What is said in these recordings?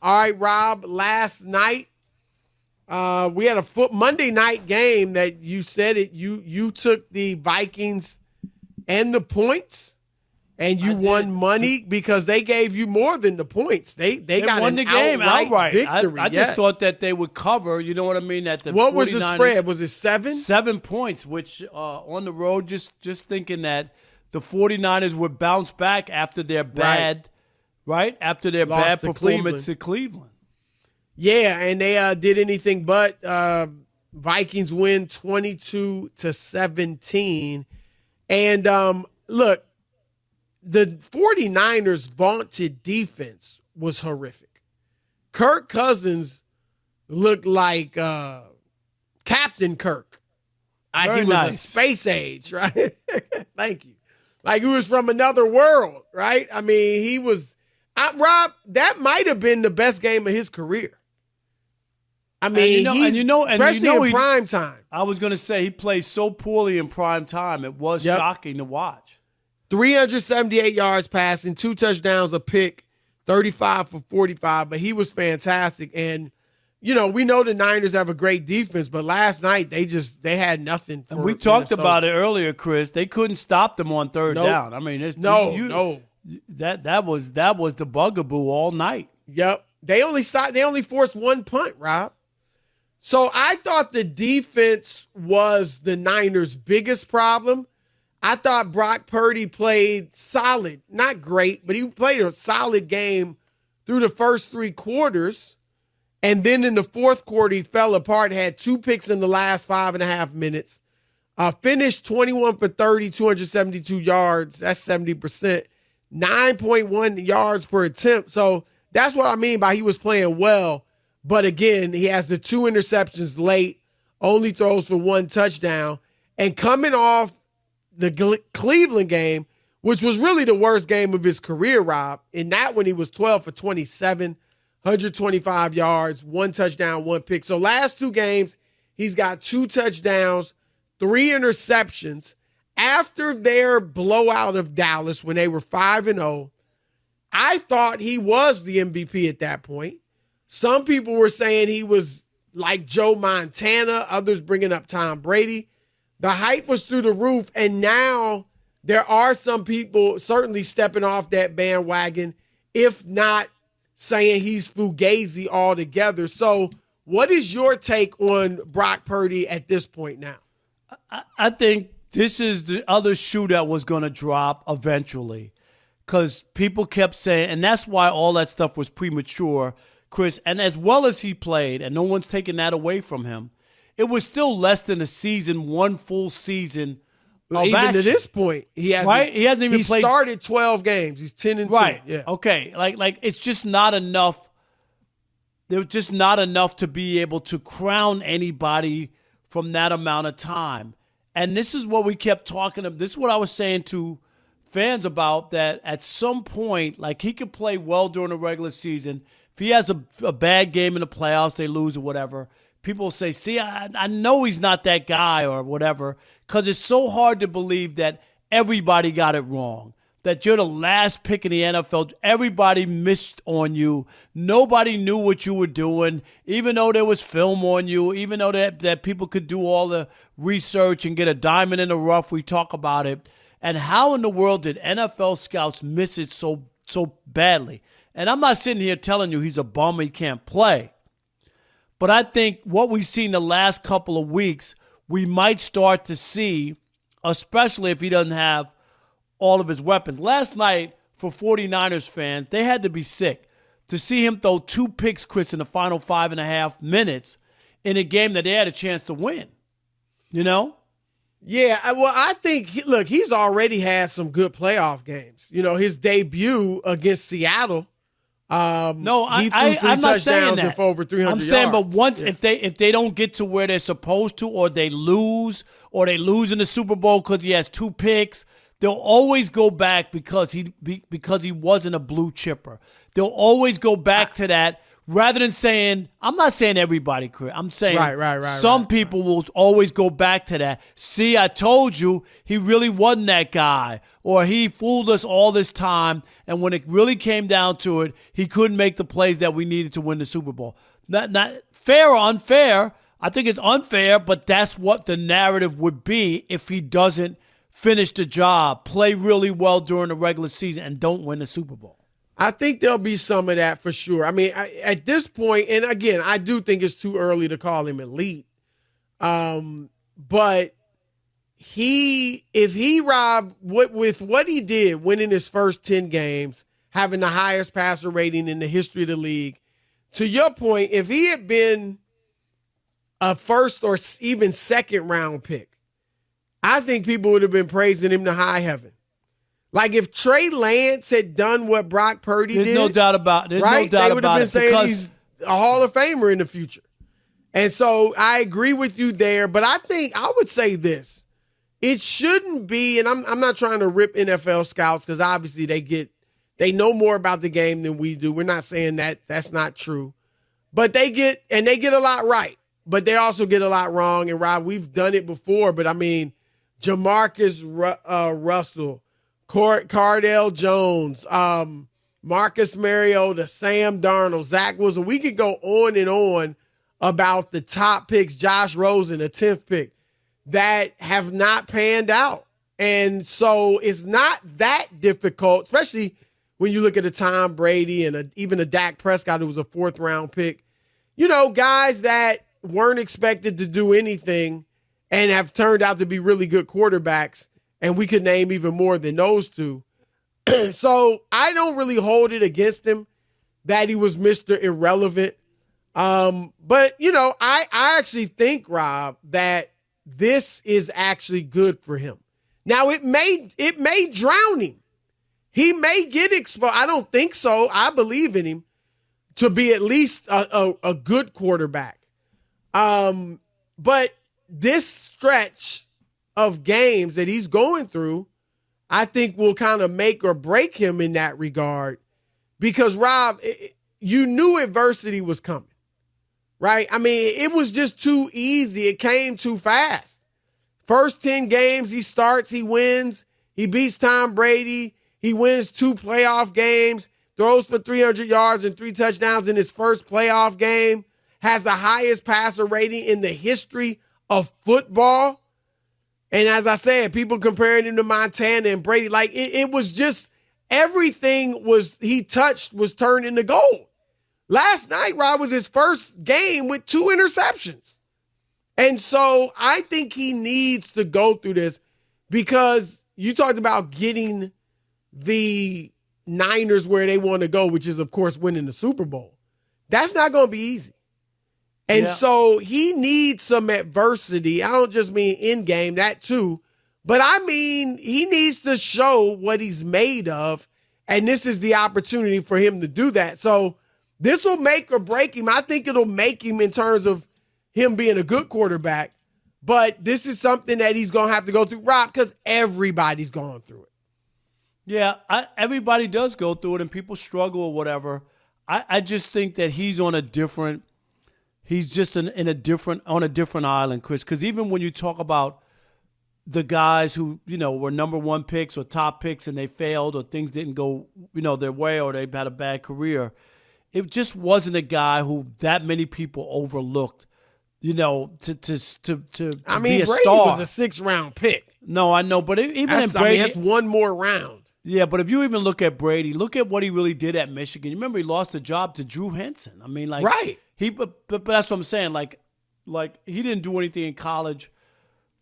All right, Rob. Last night, we had a Monday night game that you said it. You took the Vikings and the points, and you I won did. money because they gave you more than the points. They got won an the game outright. victory. I just Yes. thought that they would cover. You know what I mean? That the What was the 49ers spread? Was it 7? 7 points, which on the road, just thinking that the 49ers would bounce back after their bad, right? After their Lost bad to performance to Cleveland. Yeah, and they did anything but Vikings win 22-17. And look, the 49ers' vaunted defense was horrific. Kirk Cousins looked like Captain Kirk. Like Very he was nice. a space age, right? Thank you. Like he was from another world, right? I mean, he was Rob, that might have been the best game of his career. I mean, especially in prime time. I was going to say he played so poorly in prime time. It was shocking to watch. 378 yards passing, 2 touchdowns, a pick, 35 for 45, but he was fantastic. And, we know the Niners have a great defense, but last night they had nothing for And we talked Minnesota. about it earlier, Chris. They couldn't stop them on third down. I mean, no. That was the bugaboo all night. Yep. They only forced one punt, Rob. So I thought the defense was the Niners' biggest problem. I thought Brock Purdy played solid, not great, but he played a solid game through the first 3 quarters. And then in the fourth quarter, he fell apart, had 2 picks in the last 5.5 minutes, finished 21 for 30, 272 yards. That's 70%, 9.1 yards per attempt. So that's what I mean by he was playing well. But again, he has the 2 interceptions late, only throws for 1 touchdown. And coming off the Cleveland game, which was really the worst game of his career, Rob, in that one he was 12 for 27, 125 yards, 1 touchdown, 1 pick. So last 2 games, he's got 2 touchdowns, 3 interceptions. After their blowout of Dallas when they were 5-0, I thought he was the MVP at that point. Some people were saying he was like Joe Montana, others bringing up Tom Brady. The hype was through the roof, and now there are some people certainly stepping off that bandwagon, if not saying he's fugazi altogether. So what is your take on Brock Purdy at this point now? I think this is the other shoe that was going to drop eventually because people kept saying, and that's why all that stuff was premature, Chris, and as well as he played, and no one's taking that away from him, it was still less than a season, 1 full season of even action. to this point, he hasn't. Right? He hasn't even played. He started 12 games. He's 10-2. Right. Yeah. Okay. Like it's just not enough. There was just not enough to be able to crown anybody from that amount of time. And this is what we kept talking about. This is what I was saying to fans about, that at some point, like, he could play well during the regular season. If he has a bad game in the playoffs, they lose or whatever, people will say, see, I know he's not that guy or whatever, because it's so hard to believe that everybody got it wrong, that you're the last pick in the NFL. Everybody missed on you. Nobody knew what you were doing, even though there was film on you, even though that people could do all the research and get a diamond in the rough. We talk about it. And how in the world did NFL scouts miss it so badly? And I'm not sitting here telling you he's a bum, he can't play. But I think what we've seen the last couple of weeks, we might start to see, especially if he doesn't have all of his weapons. Last night, for 49ers fans, they had to be sick to see him throw 2 picks, Chris, in the final 5.5 minutes in a game that they had a chance to win. You know? Yeah, well, I think, he's already had some good playoff games. His debut against Seattle, No, he threw 3 I'm not saying touchdowns that. and for over 300 I'm saying, yards. but once if they don't get to where they're supposed to, or they lose in the Super Bowl because he has 2 picks, they'll always go back because he wasn't a blue chipper. They'll always go back to that rather than saying, I'm not saying everybody, Chris. I'm saying Right. people will always go back to that. See, I told you he really wasn't that guy, or he fooled us all this time, and when it really came down to it, he couldn't make the plays that we needed to win the Super Bowl. Not fair or unfair. I think it's unfair, but that's what the narrative would be if he doesn't finish the job, play really well during the regular season, and don't win the Super Bowl. I think there'll be some of that for sure. I mean, at this point, and again, I do think it's too early to call him elite. But if he Rob, with what he did, winning his first 10 games, having the highest passer rating in the history of the league, to your point, if he had been a first or even second round pick, I think people would have been praising him to high heaven. Like if Trey Lance had done what Brock Purdy did. There's no doubt about it. They would have been saying he's a Hall of Famer in the future. And so I agree with you there. But I would say this. It shouldn't be, and I'm not trying to rip NFL scouts because obviously they know more about the game than we do. We're not saying that that's not true. But they get a lot right. But they also get a lot wrong. And Rob, we've done it before. But I mean, Jamarcus Russell, Cardell Jones, Marcus Mariota, Sam Darnold, Zach Wilson. We could go on and on about the top picks, Josh Rosen, the 10th pick, that have not panned out. And so it's not that difficult, especially when you look at a Tom Brady and even a Dak Prescott, who was a 4th-round pick. You know, guys that weren't expected to do anything and have turned out to be really good quarterbacks. And we could name even more than those two. So I don't really hold it against him that he was Mr. Irrelevant. But, you know, I actually think, Rob, that this is actually good for him. Now, it may drown him. He may get exposed. I don't think so. I believe in him to be at least a good quarterback. But this stretch of games that he's going through, I think will kind of make or break him in that regard. Because, Rob, you knew adversity was coming, right? I mean, it was just too easy. It came too fast. First 10 games he starts, he wins. He beats Tom Brady. He wins 2 playoff games, throws for 300 yards and 3 touchdowns in his first playoff game, has the highest passer rating in the history of football. And as I said, people comparing him to Montana and Brady, like it was just everything he touched was turned into gold. Last night, Rob, was his first game with 2 interceptions. And so I think he needs to go through this because you talked about getting the Niners where they want to go, which is, of course, winning the Super Bowl. That's not going to be easy. And so he needs some adversity. I don't just mean in game, that too. But I mean, he needs to show what he's made of. And this is the opportunity for him to do that. So this will make or break him. I think it'll make him in terms of him being a good quarterback. But this is something that he's going to have to go through, Rob, because everybody's going through it. Yeah, everybody does go through it, and people struggle or whatever. I just think that he's on a different. He's just on a different island, Chris. Because even when you talk about the guys who were number 1 picks or top picks and they failed or things didn't go their way or they had a bad career, it just wasn't a guy who that many people overlooked. To I mean, be a Brady star. Was a 6th-round pick. No, I know, but even in Brady, that's one more round. Yeah, but if you even look at Brady, look at what he really did at Michigan. You remember he lost the job to Drew Henson. I mean, like, right. But that's what I'm saying. Like he didn't do anything in college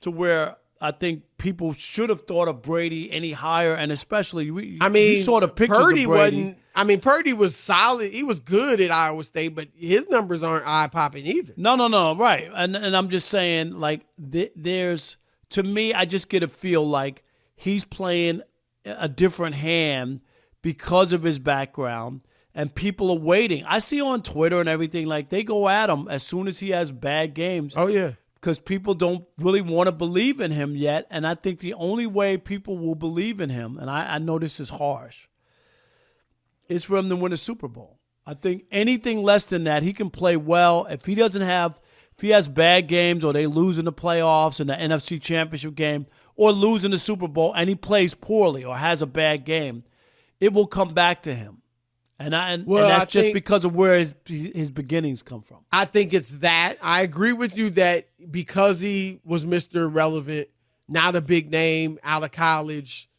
to where I think people should have thought of Brady any higher, and especially you saw the pictures Purdy of Brady. Purdy was solid. He was good at Iowa State, but his numbers aren't eye-popping either. No, right. And I'm just saying, like, to me, I just get a feel like he's playing a different hand because of his background. And people are waiting. I see on Twitter and everything, like, they go at him as soon as he has bad games. Oh, yeah. Because people don't really want to believe in him yet. And I think the only way people will believe in him, and I know this is harsh, is for him to win a Super Bowl. I think anything less than that, he can play well. If he has bad games or they lose in the playoffs in the NFC Championship game or lose in the Super Bowl and he plays poorly or has a bad game, it will come back to him. And that's just because of where his beginnings come from. I think it's that. I agree with you that because he was Mr. Irrelevant, not a big name out of college,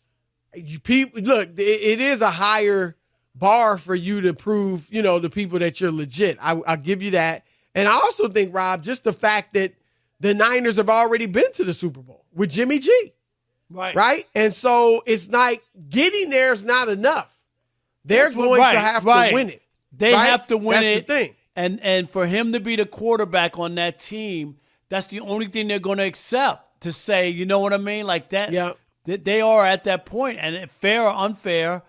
look, it is a higher bar for you to prove, to people that you're legit. I'll give you that. And I also think, Rob, just the fact that the Niners have already been to the Super Bowl with Jimmy G. Right? And so it's like getting there is not enough. They're going to have to win it. They have to win it. That's the thing. And for him to be the quarterback on that team, that's the only thing they're going to accept, to say, you know what I mean? Like that. Yeah. They are at that point. And fair or unfair,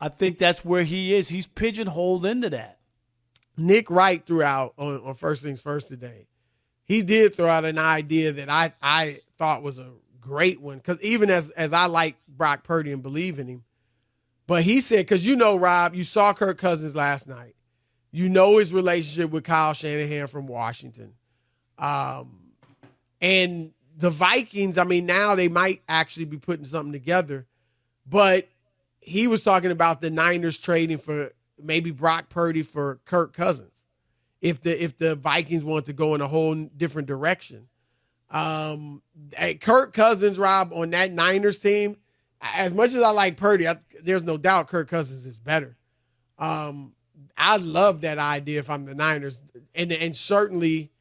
I think that's where he is. He's pigeonholed into that. Nick Wright threw out on First Things First today. He did throw out an idea that I thought was a great one, because even as I like Brock Purdy and believe in him, but he said, because Rob, you saw Kirk Cousins last night. You know his relationship with Kyle Shanahan from Washington. And the Vikings, now they might actually be putting something together. But he was talking about the Niners trading for maybe Brock Purdy for Kirk Cousins if the Vikings want to go in a whole different direction. Kirk Cousins, Rob, on that Niners team, as much as I like Purdy, there's no doubt Kirk Cousins is better. I love that idea if I'm the Niners. And certainly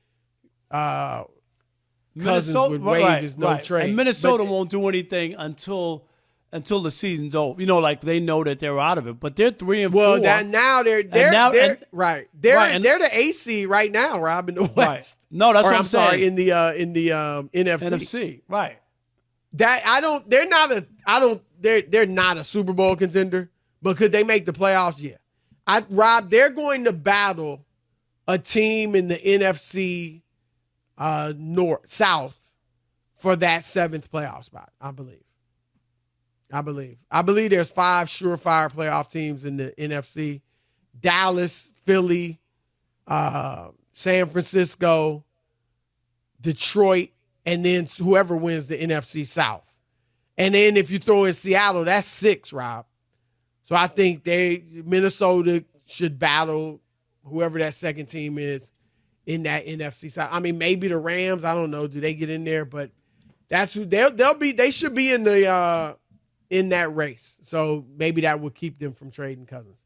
Cousins would waive his no trade. And Minnesota won't do anything until the season's over. Like they know that they're out of it. But they're 3-4. Well, now they're right. They're the AC right now, Rob, in the West. Right. No, that's what I'm saying. Sorry, in the NFC. NFC, right. They're not a Super Bowl contender, but could they make the playoffs? Yeah. Rob, they're going to battle a team in the NFC South for that 7th playoff spot, I believe. I believe there's 5 surefire playoff teams in the NFC: Dallas, Philly, San Francisco, Detroit, and then whoever wins the NFC South. And then if you throw in Seattle, that's 6, Rob. So I think Minnesota should battle whoever that second team is in that NFC South. Maybe the Rams. I don't know. Do they get in there? But that's who they'll be. They should be in that race. So maybe that will keep them from trading Cousins.